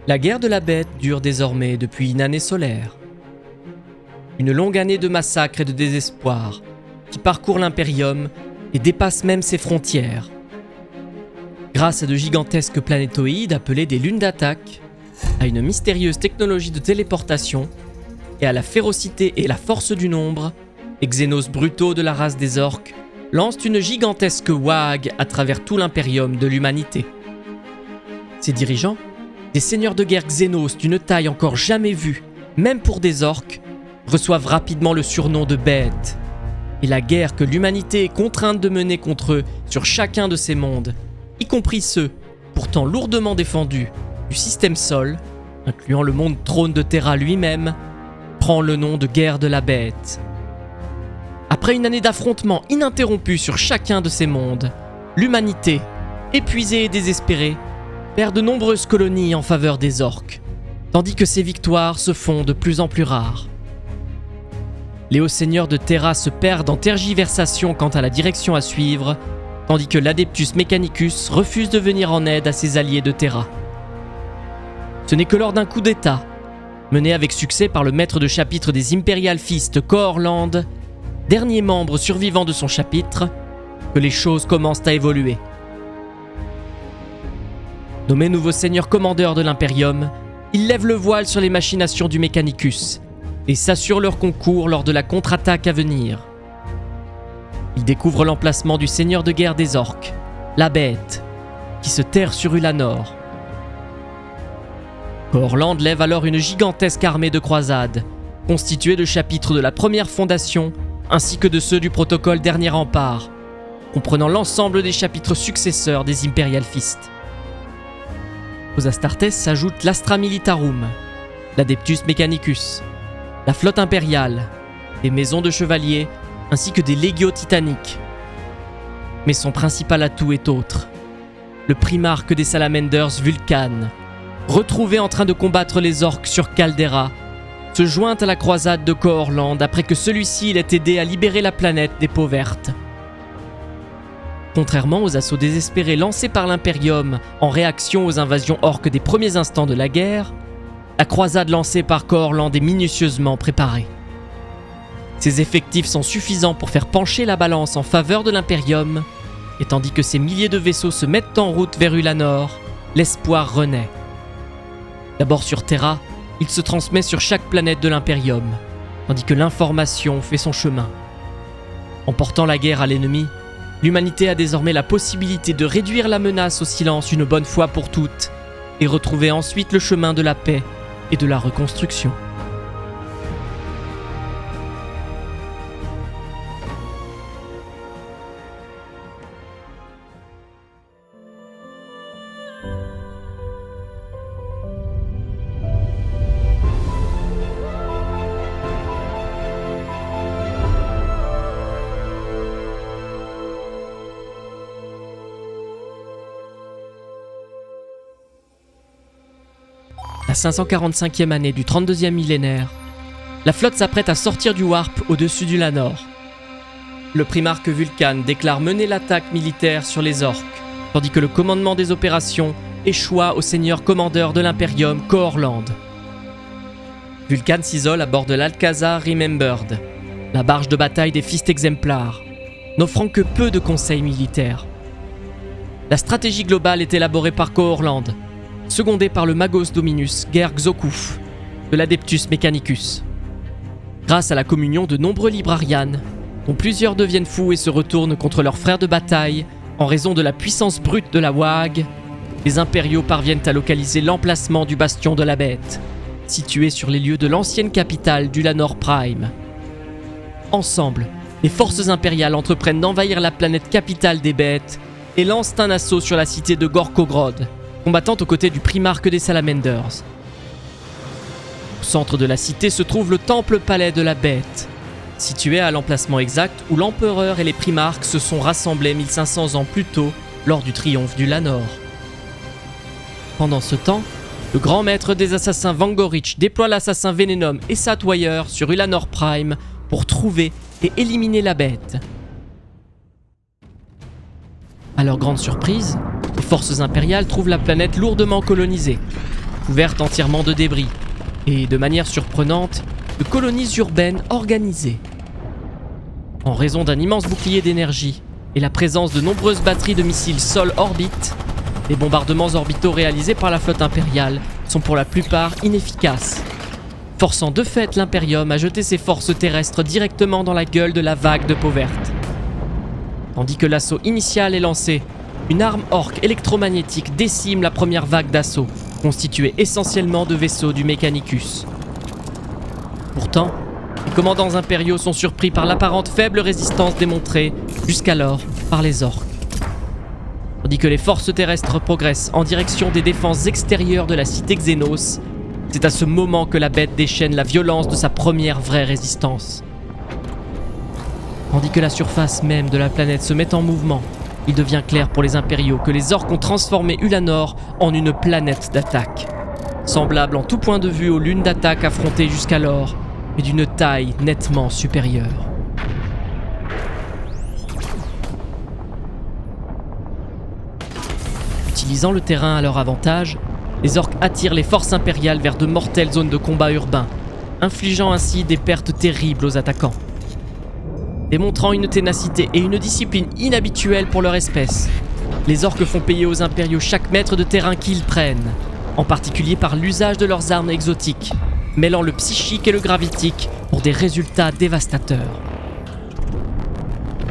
La guerre de la bête dure désormais depuis une année solaire. Une longue année de massacres et de désespoir qui parcourt l'Imperium et dépasse même ses frontières. Grâce à de gigantesques planétoïdes appelés des lunes d'attaque, à une mystérieuse technologie de téléportation et à la férocité et la force du nombre, les Xénos brutaux de la race des orques lancent une gigantesque wag à travers tout l'Imperium de l'humanité. Ses dirigeants, des seigneurs de guerre Xénos d'une taille encore jamais vue, même pour des orques, reçoivent rapidement le surnom de bêtes. Et la guerre que l'humanité est contrainte de mener contre eux sur chacun de ces mondes, y compris ceux, pourtant lourdement défendus, du système Sol, incluant le monde trône de Terra lui-même, prend le nom de guerre de la bête. Après une année d'affrontements ininterrompus sur chacun de ces mondes, l'humanité, épuisée et désespérée, perd de nombreuses colonies en faveur des orques, tandis que ces victoires se font de plus en plus rares. Les hauts seigneurs de Terra se perdent en tergiversations quant à la direction à suivre, tandis que l'Adeptus Mechanicus refuse de venir en aide à ses alliés de Terra. Ce n'est que lors d'un coup d'état, mené avec succès par le maître de chapitre des Imperial Fist Cohorland, dernier membre survivant de son chapitre, que les choses commencent à évoluer. Nommés nouveaux seigneurs commandeurs de l'Imperium, ils lèvent le voile sur les machinations du Mechanicus et s'assurent leur concours lors de la contre-attaque à venir. Ils découvrent l'emplacement du seigneur de guerre des orques, la Bête, qui se terre sur Ulanor. Cohorland lève alors une gigantesque armée de croisades, constituée de chapitres de la première fondation ainsi que de ceux du protocole Dernier Rempart, comprenant l'ensemble des chapitres successeurs des Imperial Fist. Aux Astartes s'ajoutent l'Astra Militarum, l'Adeptus Mechanicus, la flotte impériale, des maisons de chevaliers ainsi que des légios titaniques. Mais son principal atout est autre. Le primarque des Salamanders Vulcan, retrouvé en train de combattre les orques sur Caldera, se joint à la croisade de Cohorland après que celui-ci l'ait aidé à libérer la planète des peaux vertes. Contrairement aux assauts désespérés lancés par l'Imperium en réaction aux invasions orques des premiers instants de la guerre, la croisade lancée par Cohorland est minutieusement préparée. Ses effectifs sont suffisants pour faire pencher la balance en faveur de l'Imperium, et tandis que ces milliers de vaisseaux se mettent en route vers Ulanor, l'espoir renaît. D'abord sur Terra, il se transmet sur chaque planète de l'Imperium, tandis que l'information fait son chemin. En portant la guerre à l'ennemi, l'humanité a désormais la possibilité de réduire la menace au silence une bonne fois pour toutes et retrouver ensuite le chemin de la paix et de la reconstruction. La 545e année du 32e millénaire, la flotte s'apprête à sortir du Warp au-dessus d'Ulanor. Le primarque Vulcan déclare mener l'attaque militaire sur les orques, tandis que le commandement des opérations échoua au seigneur commandeur de l'Imperium Cohorland. Vulcan s'isole à bord de l'Alcazar Remembered, la barge de bataille des Fist exemplaires, n'offrant que peu de conseils militaires. La stratégie globale est élaborée par Cohorland, secondé par le Magos Dominus Ger Xokuf de l'Adeptus Mechanicus. Grâce à la communion de nombreux librarians, dont plusieurs deviennent fous et se retournent contre leurs frères de bataille en raison de la puissance brute de la Wag, les impériaux parviennent à localiser l'emplacement du bastion de la Bête, situé sur les lieux de l'ancienne capitale d'Ulanor Prime. Ensemble, les forces impériales entreprennent d'envahir la planète capitale des Bêtes et lancent un assaut sur la cité de Gorkogrod, combattant aux côtés du primarque des Salamanders. Au centre de la cité se trouve le temple palais de la Bête, situé à l'emplacement exact où l'empereur et les primarques se sont rassemblés 1500 ans plus tôt lors du triomphe d'Ulanor. Pendant ce temps, le grand maître des assassins Vangorich déploie l'assassin Venenom et Satwire sur Ulanor Prime pour trouver et éliminer la Bête. À leur grande surprise, les forces impériales trouvent la planète lourdement colonisée. couverte entièrement de débris, et de manière surprenante, de colonies urbaines organisées. En raison d'un immense bouclier d'énergie et la présence de nombreuses batteries de missiles sol-orbite, les bombardements orbitaux réalisés par la flotte impériale sont pour la plupart inefficaces, forçant de fait l'Imperium à jeter ses forces terrestres directement dans la gueule de la vague de peau verte. Tandis que l'assaut initial est lancé, une arme orque électromagnétique décime la première vague d'assaut, constituée essentiellement de vaisseaux du Mechanicus. Pourtant, les commandants impériaux sont surpris par l'apparente faible résistance démontrée jusqu'alors par les orques. Tandis que les forces terrestres progressent en direction des défenses extérieures de la cité Xénos, c'est à ce moment que la bête déchaîne la violence de sa première vraie résistance. Tandis que la surface même de la planète se met en mouvement, il devient clair pour les impériaux que les orques ont transformé Ulanor en une planète d'attaque, semblable en tout point de vue aux lunes d'attaque affrontées jusqu'alors, mais d'une taille nettement supérieure. Utilisant le terrain à leur avantage, les orques attirent les forces impériales vers de mortelles zones de combat urbains, infligeant ainsi des pertes terribles aux attaquants. Démontrant une ténacité et une discipline inhabituelles pour leur espèce, les orques font payer aux impériaux chaque mètre de terrain qu'ils prennent, en particulier par l'usage de leurs armes exotiques, mêlant le psychique et le gravitique pour des résultats dévastateurs.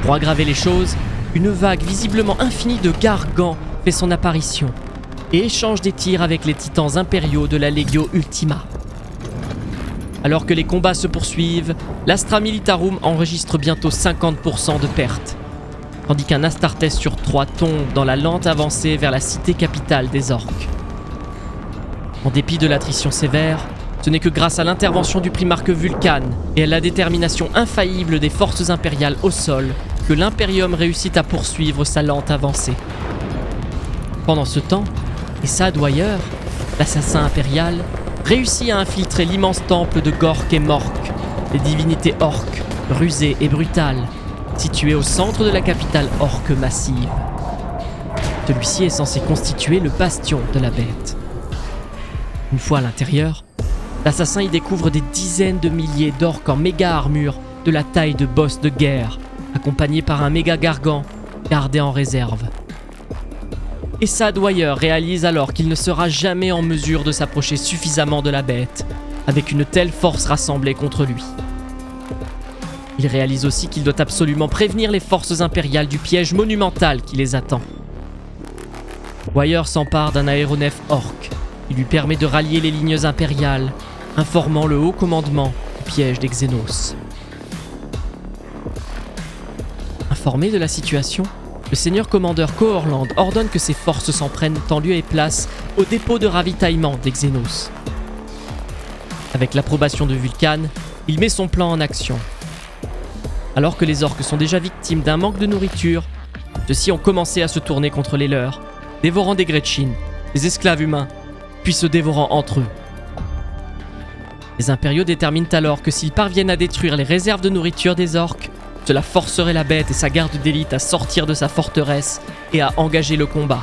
Pour aggraver les choses, une vague visiblement infinie de gargants fait son apparition et échange des tirs avec les titans impériaux de la Legio Ultima. Alors que les combats se poursuivent, l'Astra Militarum enregistre bientôt 50% de pertes, tandis qu'un Astartes sur 3 tombe dans la lente avancée vers la cité capitale des orques. En dépit de l'attrition sévère, ce n'est que grâce à l'intervention du primarque Vulcan et à la détermination infaillible des forces impériales au sol que l'Imperium réussit à poursuivre sa lente avancée. Pendant ce temps, Essa Dwyer, l'assassin impérial, réussit à infiltrer l'immense temple de Gork et Mork, les divinités orques, rusées et brutales, situées au centre de la capitale orque massive. Celui-ci est censé constituer le bastion de la bête. Une fois à l'intérieur, l'assassin y découvre des dizaines de milliers d'orques en méga armure de la taille de boss de guerre, accompagnés par un méga gargant gardé en réserve. Essa Dwyer réalise alors qu'il ne sera jamais en mesure de s'approcher suffisamment de la bête, avec une telle force rassemblée contre lui. Il réalise aussi qu'il doit absolument prévenir les forces impériales du piège monumental qui les attend. Dwyer s'empare d'un aéronef orque qui lui permet de rallier les lignes impériales, informant le haut commandement du piège des Xénos. Informé de la situation, le seigneur commandeur Cohorland ordonne que ses forces s'en prennent en lieu et place au dépôt de ravitaillement des Xénos. Avec l'approbation de Vulcan, il met son plan en action. Alors que les orques sont déjà victimes d'un manque de nourriture, ceux-ci ont commencé à se tourner contre les leurs, dévorant des Gretchin, des esclaves humains, puis se dévorant entre eux. Les impériaux déterminent alors que s'ils parviennent à détruire les réserves de nourriture des orques, cela forcerait la bête et sa garde d'élite à sortir de sa forteresse et à engager le combat.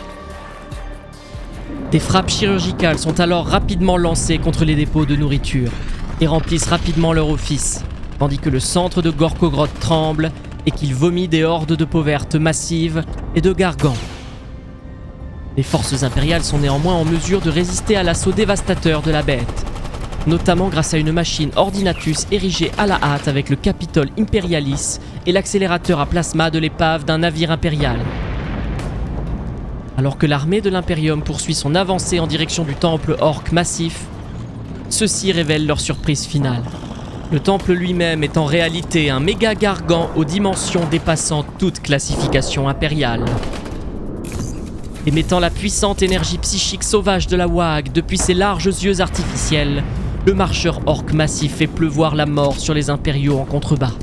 Des frappes chirurgicales sont alors rapidement lancées contre les dépôts de nourriture et remplissent rapidement leur office, tandis que le centre de Gorkogrod tremble et qu'il vomit des hordes de peau verte massives et de gargants. Les forces impériales sont néanmoins en mesure de résister à l'assaut dévastateur de la bête, notamment grâce à une machine Ordinatus érigée à la hâte avec le Capitole Imperialis et l'accélérateur à plasma de l'épave d'un navire impérial. Alors que l'armée de l'Imperium poursuit son avancée en direction du temple orque massif, ceux-ci révèlent leur surprise finale. Le temple lui-même est en réalité un méga gargant aux dimensions dépassant toute classification impériale. Émettant la puissante énergie psychique sauvage de la WAG depuis ses larges yeux artificiels, le marcheur orque massif fait pleuvoir la mort sur les impériaux en contrebas.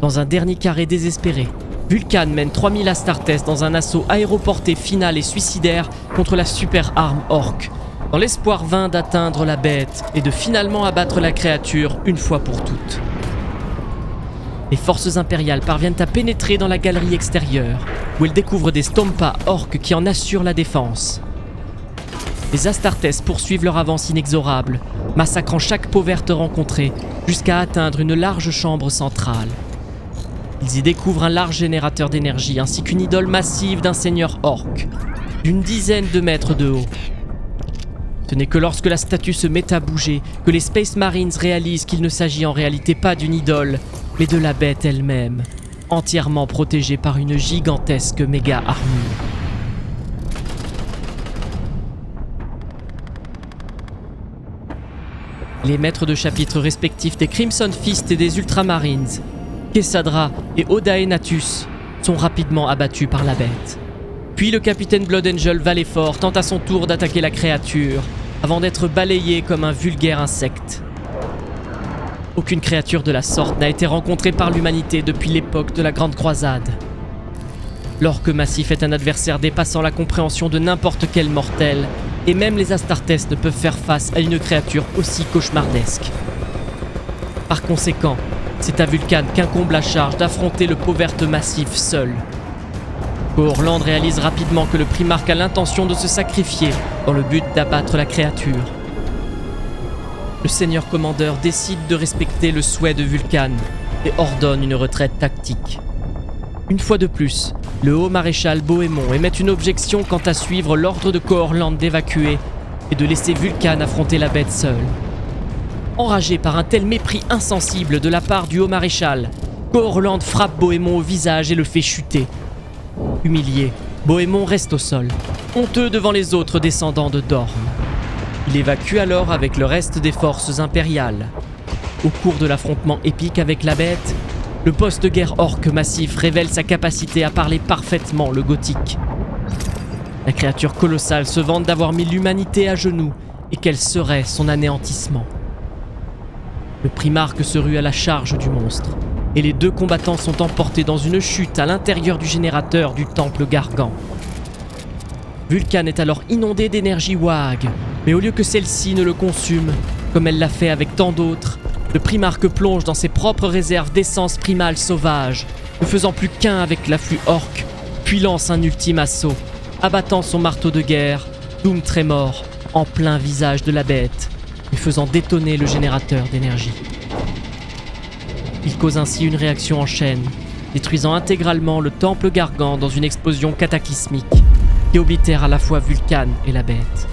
Dans un dernier carré désespéré, Vulcan mène 3000 Astartes dans un assaut aéroporté final et suicidaire contre la super arme orque, dans l'espoir vain d'atteindre la bête et de finalement abattre la créature une fois pour toutes. Les forces impériales parviennent à pénétrer dans la galerie extérieure, où elles découvrent des Stompa orques qui en assurent la défense. les Astartes poursuivent leur avance inexorable, massacrant chaque peau verte rencontrée jusqu'à atteindre une large chambre centrale. Ils y découvrent un large générateur d'énergie ainsi qu'une idole massive d'un seigneur orc, d'une dizaine de mètres de haut. Ce n'est que lorsque la statue se met à bouger que les Space Marines réalisent qu'il ne s'agit en réalité pas d'une idole, mais de la bête elle-même, entièrement protégée par une gigantesque méga-armure. Les maîtres de chapitre respectifs des Crimson Fist et des Ultramarines, Kessadra et Odaenathus, sont rapidement abattus par la bête. Puis le capitaine Blood Angel Valefort tente à son tour d'attaquer la créature, avant d'être balayé comme un vulgaire insecte. Aucune créature de la sorte n'a été rencontrée par l'humanité depuis l'époque de la Grande Croisade. L'orque massif est un adversaire dépassant la compréhension de n'importe quel mortel, et même les Astartes ne peuvent faire face à une créature aussi cauchemardesque. Par conséquent, c'est à Vulcan qu'incombe la charge d'affronter le Pauverte massif seul. Cohorland réalise rapidement que le Primarque a l'intention de se sacrifier dans le but d'abattre la créature. Le Seigneur Commandeur décide de respecter le souhait de Vulcan et ordonne une retraite tactique. Une fois de plus, le haut maréchal Bohémond émet une objection quant à suivre l'ordre de Cohorland d'évacuer et de laisser Vulcan affronter la bête seule. Enragé par un tel mépris insensible de la part du haut maréchal, Cohorland frappe Bohémond au visage et le fait chuter. Humilié, Bohémond reste au sol, honteux devant les autres descendants de Dorne. Il évacue alors avec le reste des forces impériales. Au cours de l'affrontement épique avec la bête, le boss de guerre orc massif révèle sa capacité à parler parfaitement le gothique. La créature colossale se vante d'avoir mis l'humanité à genoux et qu'elle serait son anéantissement. Le Primarque se rue à la charge du monstre, et les deux combattants sont emportés dans une chute à l'intérieur du générateur du temple Gargan. Vulcan est alors inondé d'énergie Wag, mais au lieu que celle-ci ne le consume, comme elle l'a fait avec tant d'autres, le Primarque plonge dans ses propres réserves d'essence primale sauvage, ne faisant plus qu'un avec l'afflux orc, puis lance un ultime assaut, abattant son marteau de guerre, Doom Tremor, en plein visage de la bête, et faisant détonner le générateur d'énergie. Il cause ainsi une réaction en chaîne, détruisant intégralement le temple Gargan dans une explosion cataclysmique qui oblitère à la fois Vulcan et la bête.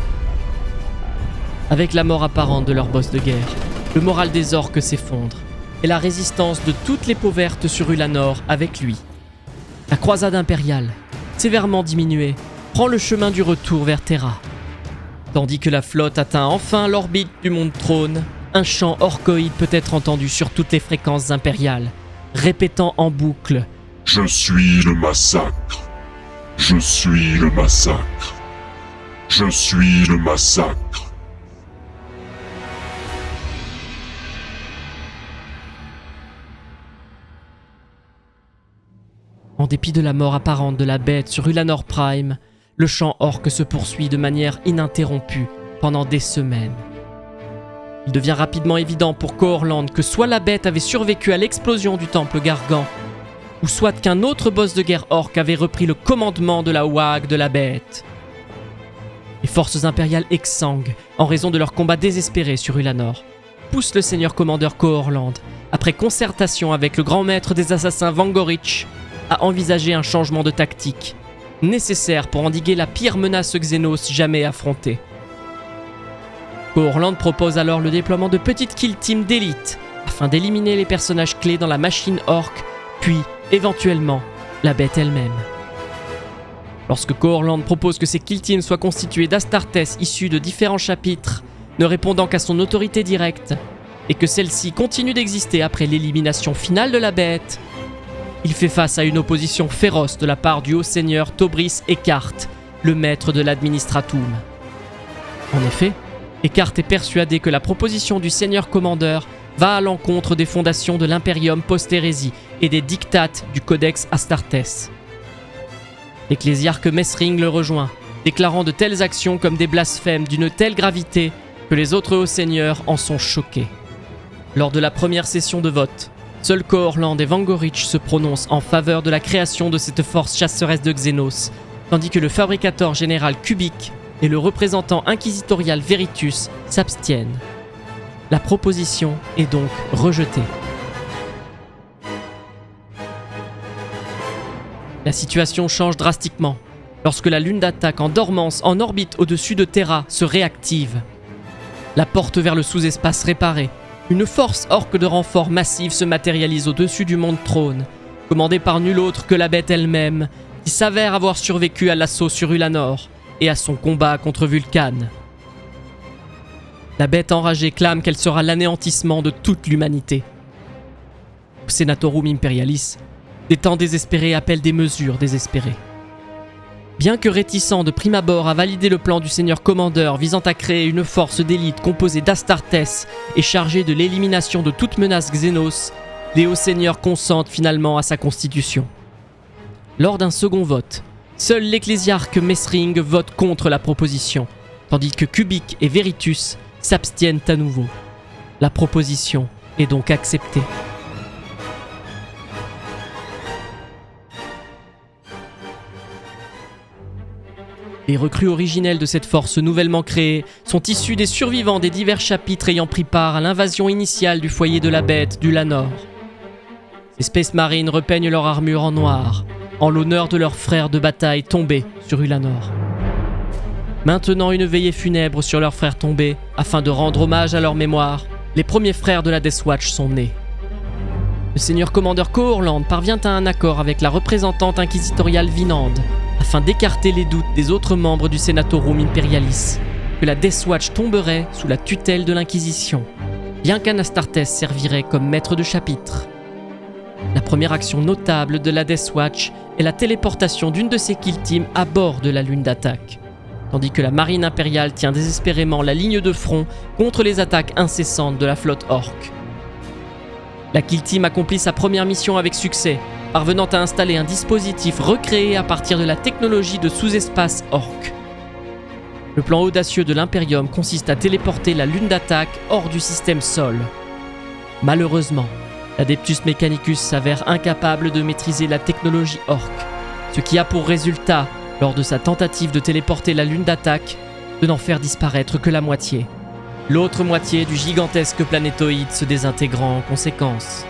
Avec la mort apparente de leur boss de guerre, le moral des orques s'effondre, et la résistance de toutes les peaux vertes sur Ulanor avec lui. La croisade impériale, sévèrement diminuée, prend le chemin du retour vers Terra. Tandis que la flotte atteint enfin l'orbite du Monde Trône, un chant orcoïde peut être entendu sur toutes les fréquences impériales, répétant en boucle « Je suis le massacre. Je suis le massacre. Je suis le massacre. » En dépit de la mort apparente de la bête sur Ulanor Prime, le chant orc se poursuit de manière ininterrompue pendant des semaines. Il devient rapidement évident pour Cohorland que soit la bête avait survécu à l'explosion du temple Gargan, ou soit qu'un autre boss de guerre orc avait repris le commandement de la Wag de la bête. Les forces impériales exsangues, en raison de leur combat désespéré sur Ulanor, poussent le seigneur commandeur Cohorland, après concertation avec le grand maître des assassins Vangorich, à envisager un changement de tactique, nécessaire pour endiguer la pire menace Xénos jamais affrontée. Cohorland propose alors le déploiement de petites kill teams d'élite, afin d'éliminer les personnages clés dans la machine orc, puis, éventuellement, la bête elle-même. Lorsque Cohorland propose que ces kill teams soient constitués d'Astartes issus de différents chapitres, ne répondant qu'à son autorité directe, et que celle-ci continue d'exister après l'élimination finale de la bête, il fait face à une opposition féroce de la part du haut seigneur Tobris Eckhart, le maître de l'administratum. En effet, Eckhart est persuadé que la proposition du seigneur commandeur va à l'encontre des fondations de l'Imperium post-hérésie et des dictates du Codex Astartes. L'ecclésiarque Messring le rejoint, déclarant de telles actions comme des blasphèmes d'une telle gravité que les autres hauts seigneurs en sont choqués. Lors de la première session de vote, seuls Cohorland et Vangorich se prononcent en faveur de la création de cette force chasseresse de Xénos, tandis que le fabricateur général Kubik et le représentant inquisitorial Veritus s'abstiennent. La proposition est donc rejetée. La situation change drastiquement lorsque la lune d'attaque en dormance en orbite au-dessus de Terra se réactive. La porte vers le sous-espace réparée, une force orque de renfort massive se matérialise au-dessus du monde trône, commandée par nul autre que la bête elle-même, qui s'avère avoir survécu à l'assaut sur Ulanor et à son combat contre Vulcan. La bête enragée clame qu'elle sera l'anéantissement de toute l'humanité. Au Senatorum Imperialis, des temps désespérés appellent des mesures désespérées. Bien que réticent de prime abord à valider le plan du Seigneur Commandeur visant à créer une force d'élite composée d'Astartes et chargée de l'élimination de toute menace Xénos, les hauts seigneurs consentent finalement à sa constitution. Lors d'un second vote, seul l'ecclésiarque Messring vote contre la proposition, tandis que Kubik et Veritus s'abstiennent à nouveau. La proposition est donc acceptée. Les recrues originelles de cette force nouvellement créée sont issues des survivants des divers chapitres ayant pris part à l'invasion initiale du foyer de la bête d'Ulanor. Ces Space Marines repeignent leur armure en noir, en l'honneur de leurs frères de bataille tombés sur Ulanor. Maintenant une veillée funèbre sur leurs frères tombés, afin de rendre hommage à leur mémoire, les premiers frères de la Death Watch sont nés. Le seigneur commandeur Cohorland parvient à un accord avec la représentante inquisitoriale Vinande, afin d'écarter les doutes des autres membres du Senatorum Imperialis, que la Death Watch tomberait sous la tutelle de l'Inquisition, bien qu'Anastartes servirait comme maître de chapitre. La première action notable de la Death Watch est la téléportation d'une de ses kill teams à bord de la lune d'attaque, tandis que la marine impériale tient désespérément la ligne de front contre les attaques incessantes de la flotte orque. La kill team accomplit sa première mission avec succès, parvenant à installer un dispositif recréé à partir de la technologie de sous-espace orque. Le plan audacieux de l'Imperium consiste à téléporter la lune d'attaque hors du système Sol. Malheureusement, l'Adeptus Mechanicus s'avère incapable de maîtriser la technologie orque, ce qui a pour résultat, lors de sa tentative de téléporter la lune d'attaque, de n'en faire disparaître que la moitié. L'autre moitié du gigantesque planétoïde se désintégrant en conséquence,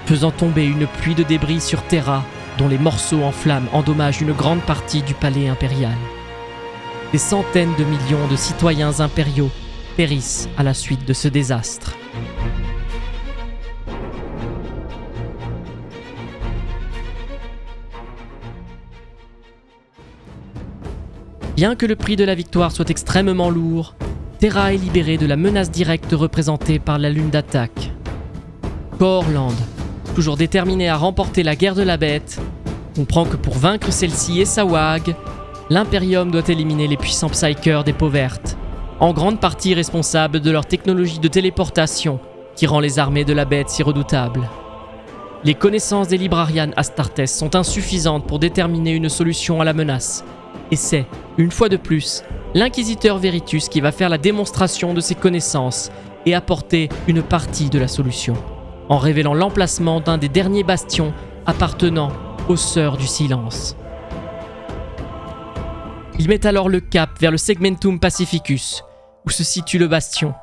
faisant tomber une pluie de débris sur Terra, dont les morceaux en flammes endommagent une grande partie du palais impérial. Des centaines de millions de citoyens impériaux périssent à la suite de ce désastre. Bien que le prix de la victoire soit extrêmement lourd, Terra est libérée de la menace directe représentée par la lune d'attaque. Cohorland, toujours déterminé à remporter la guerre de la bête, comprend que pour vaincre celle-ci et sa WAG, l'Imperium doit éliminer les puissants Psykers des peaux vertes, en grande partie responsables de leur technologie de téléportation qui rend les armées de la bête si redoutables. Les connaissances des Librarians Astartes sont insuffisantes pour déterminer une solution à la menace, et c'est, une fois de plus, l'inquisiteur Veritus qui va faire la démonstration de ses connaissances et apporter une partie de la solution, en révélant l'emplacement d'un des derniers bastions appartenant aux Sœurs du Silence. Il met alors le cap vers le Segmentum Pacificus, où se situe le bastion,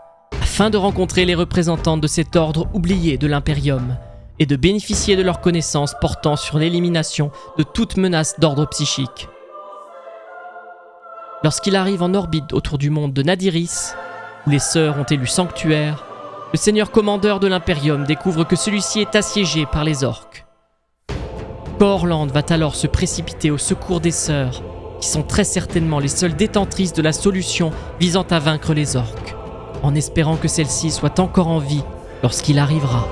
afin de rencontrer les représentantes de cet ordre oublié de l'Imperium, et de bénéficier de leurs connaissances portant sur l'élimination de toute menace d'ordre psychique. Lorsqu'il arrive en orbite autour du monde de Nadiris, où les sœurs ont élu sanctuaire, le seigneur commandeur de l'Imperium découvre que celui-ci est assiégé par les orques. Cohorland va alors se précipiter au secours des sœurs, qui sont très certainement les seules détentrices de la solution visant à vaincre les orques, en espérant que celle-ci soit encore en vie lorsqu'il arrivera.